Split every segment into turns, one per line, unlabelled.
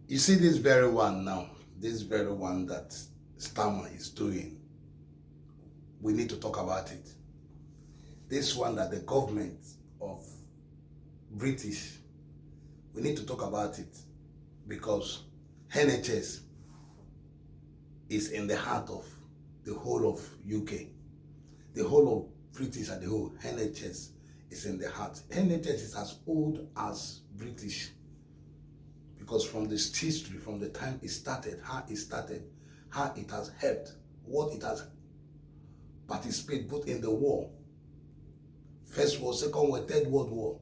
You see this very one now, this very one that Starmer is doing, we need to talk about it. This one that the government of British, we need to talk about it because NHS is in the heart of the whole of UK. The whole of British and the whole NHS is in the heart. NHS is as old as British. Because from this history, from the time it started, how it has helped, what it has participated both in the war, First War, Second War, Third World War,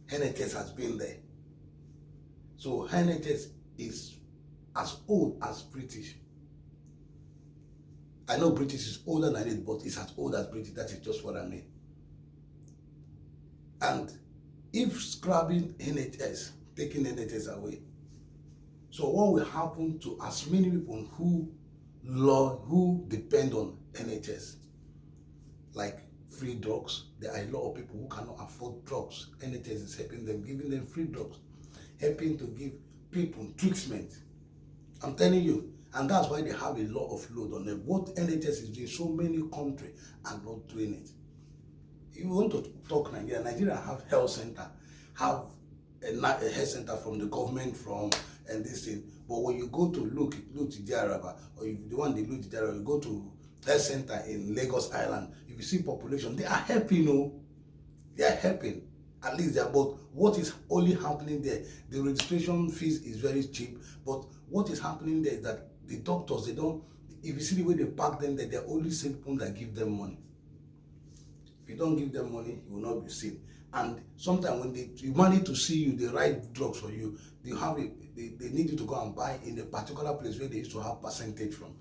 NHS has been there. So NHS is as old as British. I know British is older than it, but it's as old as British. That is just what I mean. And if scrapping NHS, taking NHS away, so what will happen to as many people who depend on NHS, like free drugs? There are a lot of people who cannot afford drugs. NHS is helping them, giving them free drugs, helping to give people treatment. I'm telling you, and that's why they have a lot of load on them. What NHS is doing, so many countries are not doing it. If you want to talk Nigeria have health center, have a health center from the government, and this thing. But when you go to look Jaraba, or if you want to look Jaraba, you go to health center in Lagos Island. If you see population, they are helping. They are helping. At least they are. But what is only happening there? The registration fees is very cheap. But what is happening there is that the doctors, they don't. If you see the way they pack them, they are only same people that give them money. If you don't give them money, you will not be seen. And sometimes when they manage to see you, they write drugs for you. They need you to go and buy in a particular place where they used to have percentage from.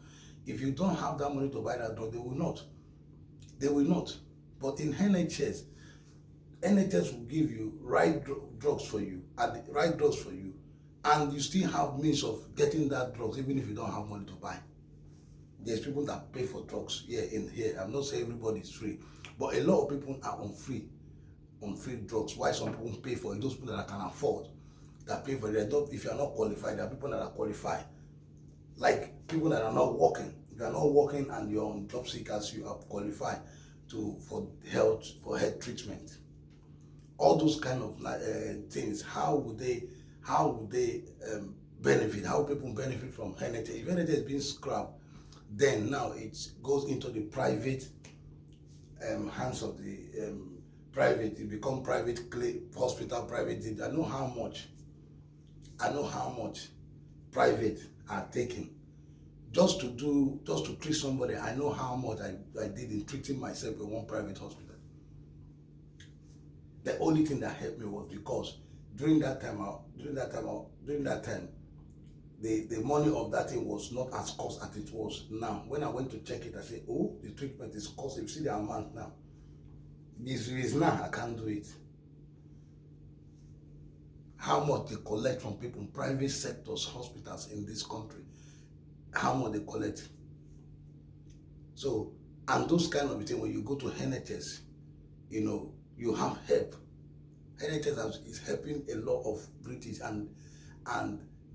If you don't have that money to buy that drug, they will not. They will not. But in NHS will give you drugs for you, and you still have means of getting that drugs even if you don't have money to buy. There's people that pay for drugs here. I'm not saying everybody is free, but a lot of people are on free drugs. Why some people pay for it? Those people that can afford, that pay for it. If you are not qualified, there are people that are qualified. Like people that are not working. If you are not working and you're on job seekers, you are qualified for health treatment. All those kind of things. How would they benefit? How people benefit from NHS? If NHS is being scrapped, then now it goes into the private hands of the private. It become private hospital, private. I know how much private are taking just to treat somebody. I know how much I did in treating myself in one private hospital. The only thing that helped me was because during that time, the money of that thing was not as cost as it was now. When I went to check it, I said, oh, the treatment is costly. You see the amount now. This is now, I can't do it. How much they collect from people, private sectors, hospitals in this country, how much they collect. So, and those kind of things, when you go to NHS, you have help. NHS is helping a lot of British, and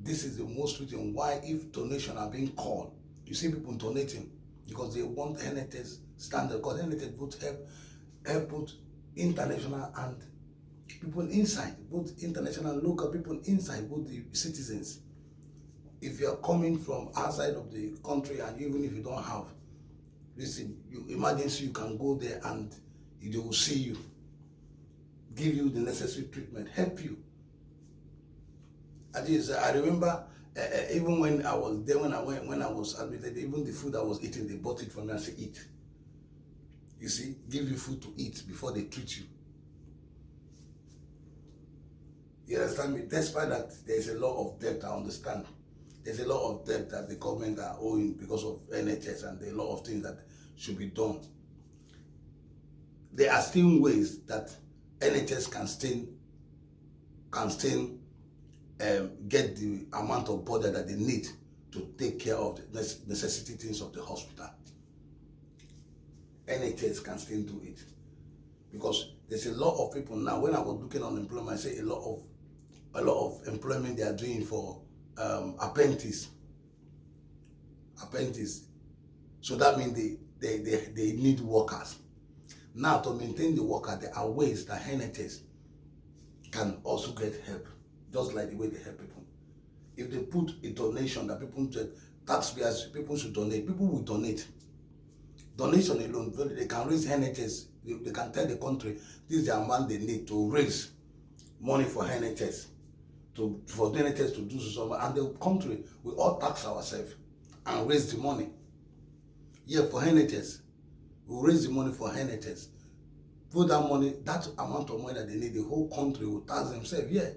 this is the most reason why, if donations are being called, you see people donating because they want NHS standard, because NHS would help both international and people inside, both international and local people inside, both the citizens. If you are coming from outside of the country, and even if you don't have emergency, you can go there and they will see you, give you the necessary treatment, help you. I remember even when I was there, when I was admitted, even the food I was eating, they bought it for me and said, eat. You see, give you food to eat before they treat you. You understand me? Despite that, there's a lot of debt, I understand. There's a lot of debt that the government are owing because of NHS, and there are a lot of things that should be done. There are still ways that NHS can still get the amount of budget that they need to take care of the necessity things of the hospital. NHS can still do it, because there's a lot of people now. When I was looking on employment, I say a lot of a lot of employment they are doing for apprentice. So that means they need workers. Now, to maintain the worker, there are ways that NHS can also get help, just like the way they help people. If they put a donation that people, taxpayers, people should donate, people will donate. Donation alone, they can raise NHS, they can tell the country this is the amount they need to raise money for NHS, for the NHS to do something, and the country will all tax ourselves and raise the money. Yeah, for NHS, we'll raise the money for NHS. Put that money, that amount of money that they need, the whole country will tax themselves. Yeah,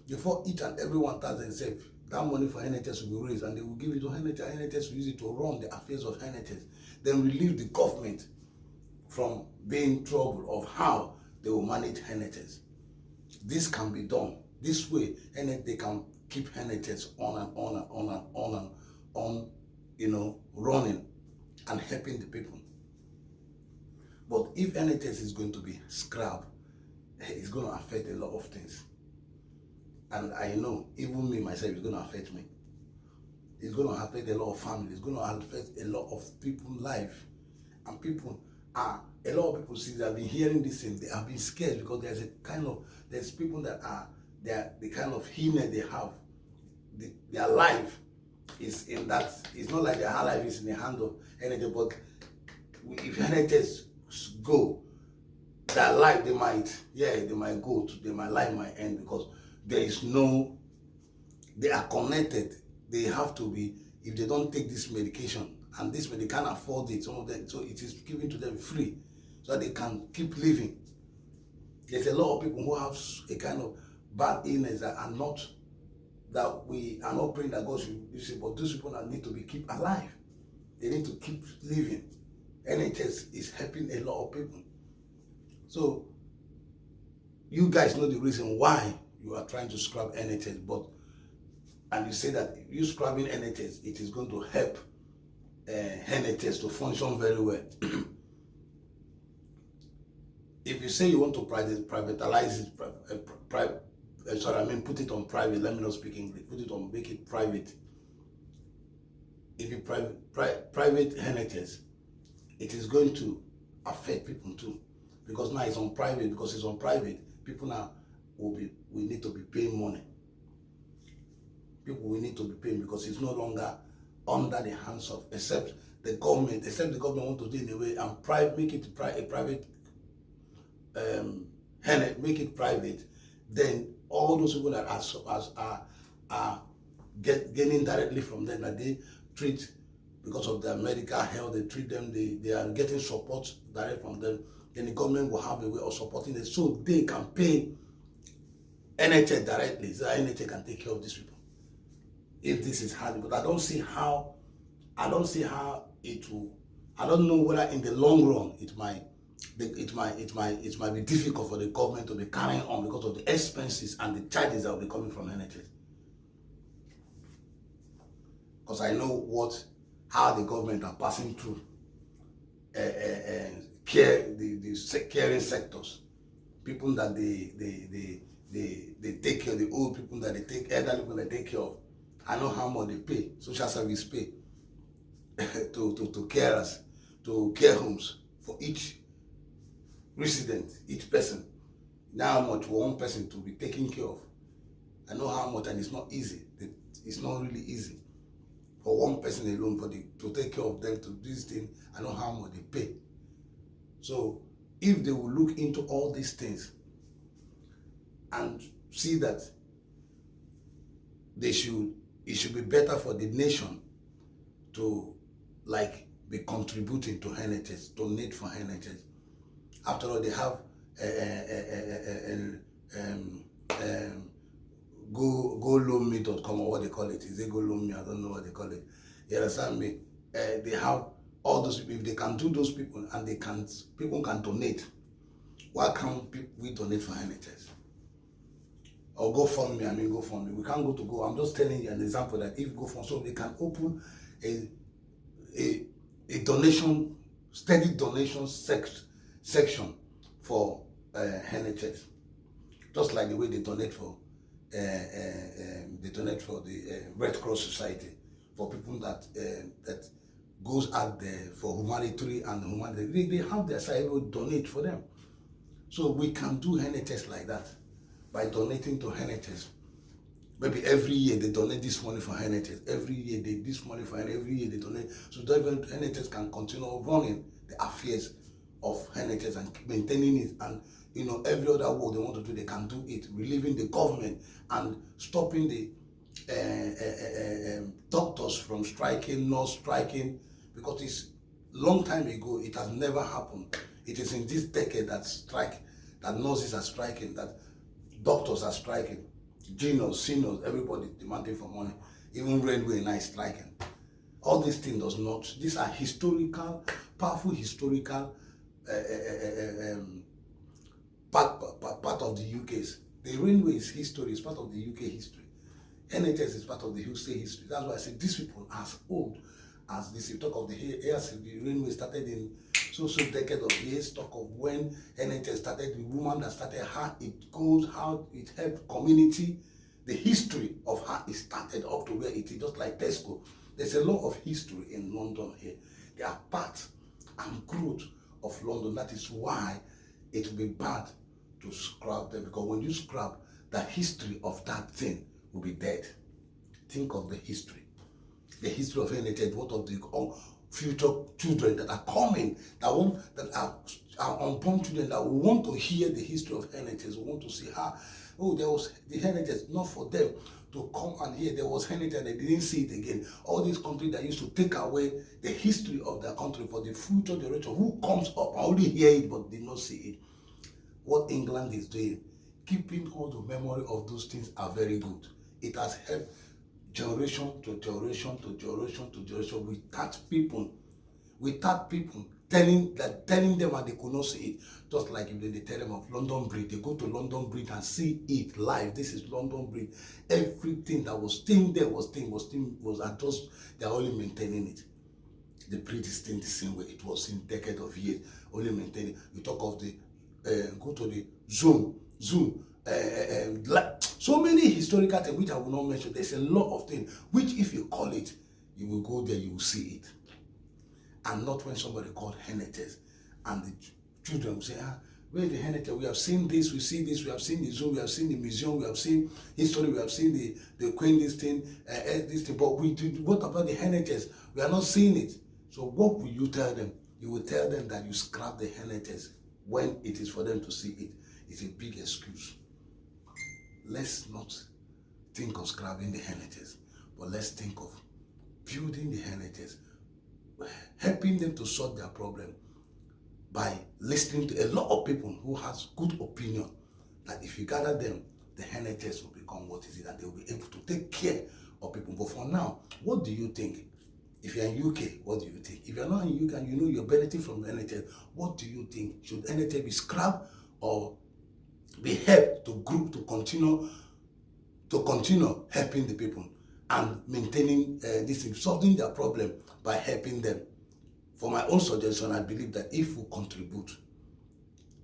before each and everyone tax themselves, that money for NHS will be raised, and they will give it to NHS. NHS will use it to run the affairs of NHS. Then relieve the government from being trouble of how they will manage NHS. This can be done. This way, they can keep NHS on and on and on and on and on, running and helping the people. But if NHS is going to be scrapped, it's going to affect a lot of things. And I know, even me myself, it's going to affect me. It's going to affect a lot of families. It's going to affect a lot of people's life. And a lot of people see that have been hearing this thing, they have been scared because there's people that the kind of healing they have, their life is in that. It's not like their life is in the hand of NHS, but if NHS go, their life they might go to, their life might end because they are connected. They have to be, if they don't take this medication, and this they can't afford it, some of them, so it is given to them free so that they can keep living. There's a lot of people who have a kind of bad illness that we are not praying that God should use it, but those people that need to be kept alive. They need to keep living. NHS is helping a lot of people. So you guys know the reason why you are trying to scrap NHS, and you say that if you scrapping NHS, it is going to help NHS to function very well. If you say you want to privatize it, put it on private. Let me not speak English. Make it private. If you private NHS, it is going to affect people too, because now it's on private. Because it's on private, people now will need to be paying money. People will need to be paying because it's no longer under the hands of, except the government want to do it in a way and make it a private, make it private. Then all those people that are gaining directly from them, that they treat because of their medical health, they treat them, they are getting support direct from them. Then the government will have a way of supporting them so they can pay NHS directly, so that NHS can take care of these people. If this is hard, but I don't see how it will. I don't know whether in the long run it might be difficult for the government to be carrying on because of the expenses and the charges that will be coming from NHS. Because I know how the government are passing through the caring sectors, people that they take care of, the old people that they take, elderly people that they take care of. I know how much they pay, social service pay to carers, to care homes for each resident, each person. Now how much for one person to be taken care of. I know how much, and it's not easy. It's not really easy for one person alone to take care of them, to do this thing. I know how much they pay. So if they will look into all these things and see that it should be better for the nation to be contributing to NHS, donate for NHS. After all, they have GoLoanMe.com, or what they call it. Is it GoLoanMe? I don't know what they call it. You understand me? They have all those people. If they can do those people and people can donate, why can't we donate for NHS? Or GoFundMe. We can't go. I'm just telling you an example that if GoFundMe, so they can open a donation, steady donation section for NHS, just like the way they donate for they donate for the Red Cross Society, for people that that goes out there for humanitarian and humanitarian. They have their side, will donate for them. So we can do NHS like that by donating to NHS. Maybe every year they donate this money for NHS. Every year they this money for NHS. Every year they donate. So that NHS can continue running the affairs of NHS and maintaining it. And every other work they want to do, they can do it, relieving the government and stopping the doctors from striking, not striking, because it's long time ago. It has never happened. It is in this decade that nurses are striking, that doctors are striking, juniors, seniors, everybody demanding for money, even railway line striking. All these things does not. These are historical, powerful historical part of the UK's. The railway is history, is part of the UK history. NHS is part of the UK history. That's why I say these people are as old as this. You talk of the railway started in so decade of years. Talk of when NHS started, the woman that started, how it goes, how it helped community, the history of how it started up to where it is, just like Tesco. There's a lot of history in London here. They are part and growth of London. That is why it will be bad to scrap them, because when you scrap, the history of that thing will be dead. Think of the history of NHS. What of the future children that are coming, that are unborn children that will want to hear the history of NHS, will want to see how, there was the NHS, not for them to come and hear there was NHS and they didn't see it again. All these countries that used to take away the history of their country for the future generation who comes up, only hear it but did not see it. What England is doing, keeping all the memory of those things are very good. It has helped generation to generation to generation to generation without people telling them and they could not see it. Just like if they tell them of London Bridge, they go to London Bridge and see it live. This is London Bridge. Everything that was still there was just, they're only maintaining it. The bridge is still the same way it was in decades of years, only maintaining. You talk of the go to the zoo. So many historical things which I will not mention. There's a lot of things which, if you call it, you will go there, you will see it. And not when somebody called NHS and the children will say, where is the NHS? We have seen this, we see this, we have seen the zoo, we have seen the museum, we have seen history, we have seen the Queen, this thing, but what about the NHS? We are not seeing it. So what will you tell them? You will tell them that you scrap the NHS when it is for them to see it. It's a big excuse. Let's not think of scrapping the NHS, but let's think of building the NHS, helping them to solve their problem by listening to a lot of people who has good opinion that if you gather them, the NHS will become what is it, and they will be able to take care of people. But for now, what do you think? If you're in UK, what do you think? If you're not in UK and you know you're benefiting from the NHS, what do you think? Should NHS be scrapped or be helped to group to continue helping the people and maintaining solving their problem by helping them? For my own suggestion, I believe that if we contribute,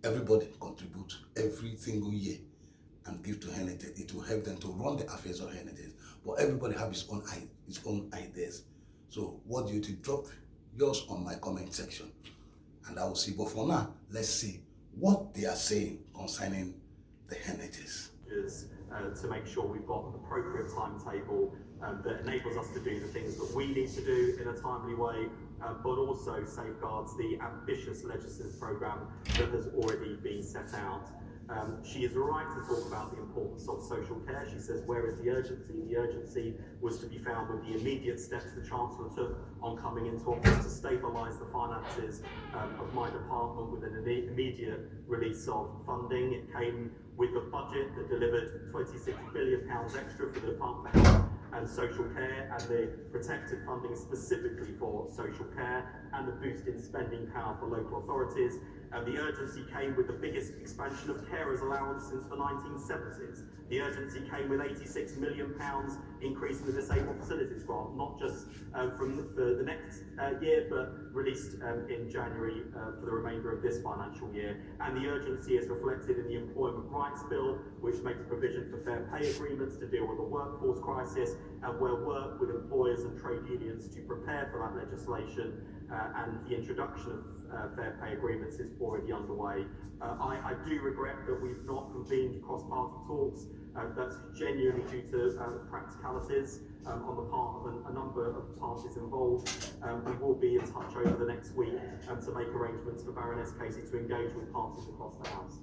everybody contribute every single year and give to NHS, it will help them to run the affairs of NHS. But everybody have his own ideas. So what do you think? Drop yours on my comment section and I will see. But for now, let's see what they are saying concerning the NHS.
To make sure we've got an appropriate timetable that enables us to do the things that we need to do in a timely way, but also safeguards the ambitious legislative programme that has already been set out. She is right to talk about the importance of social care. She says, where is the urgency? The urgency was to be found with the immediate steps the Chancellor took on coming into office to stabilise the finances of my department with an immediate release of funding. It came with the budget that delivered £26 billion extra for the Department for Health and Social Care, and the protected funding specifically for social care, and the boost in spending power for local authorities. The urgency came with the biggest expansion of carers allowance since the 1970s. The urgency came with £86 million increase in the disabled facilities grant, not just for the next year, but released in January for the remainder of this financial year. And the urgency is reflected in the Employment Rights Bill, which makes provision for fair pay agreements to deal with the workforce crisis, and will work with employers and trade unions to prepare for that legislation, and the introduction of fair pay agreements is already underway. I do regret that we've not convened cross-party talks. That's genuinely due to practicalities on the part of a number of parties involved. We will be in touch over the next week to make arrangements for Baroness Casey to engage with parties across the House.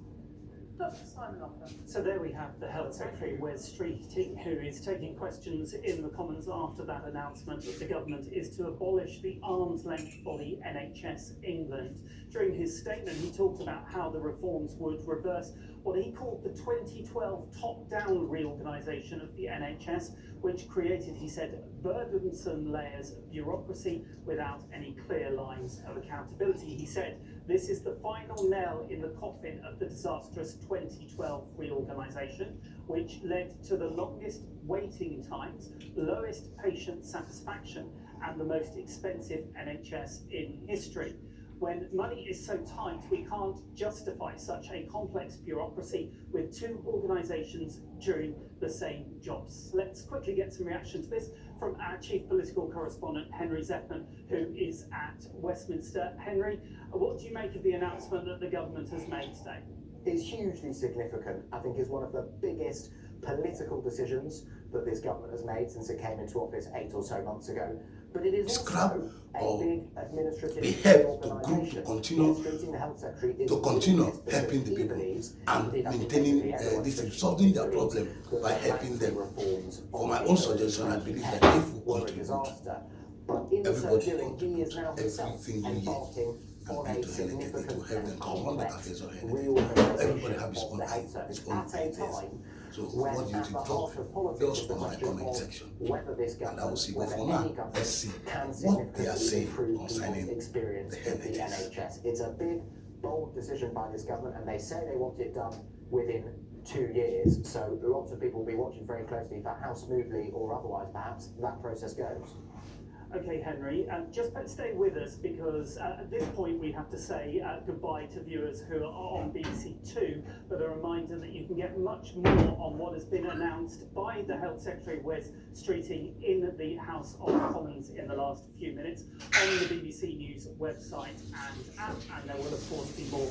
Dr. Simon Offer.
So there we have the Health Secretary, Wes Streeting, who is taking questions in the Commons after that announcement that the government is to abolish the arm's length body NHS England. During his statement, he talked about how the reforms would reverse what he called the 2012 top-down reorganisation of the NHS, which created, he said, burdensome layers of bureaucracy without any clear lines of accountability. He said, this is the final nail in the coffin of the disastrous 2012 reorganisation, which led to the longest waiting times, lowest patient satisfaction, and the most expensive NHS in history. When money is so tight, we can't justify such a complex bureaucracy with two organisations doing the same jobs. Let's quickly get some reaction to this from our chief political correspondent, Henry Zepman, who is at Westminster. Henry, what do you make of the announcement that the government has made today?
Is hugely significant. I think is one of the biggest political decisions that this government has made since it came into office 8 or so months ago. But it is also a big administrative
to continue helping the people and maintaining this, solving their problem by helping them. For my own suggestion, I believe that if we contribute, everybody contribute everything we need and be to help them, to help them to run the affairs of everybody have his own ideas. So what do you think? Talk, just for my comment section, and I will see. But for now, let's see what they are saying concerning the NHS.
It's a big, bold decision by this government, and they say they want it done within 2 years. So lots of people will be watching very closely for how smoothly or otherwise, perhaps, that process goes.
Okay, Henry, just stay with us, because at this point we have to say goodbye to viewers who are on BBC Two, but a reminder that you can get much more on what has been announced by the Health Secretary, Wes Streeting, in the House of Commons in the last few minutes on the BBC News website and app, and there will of course be more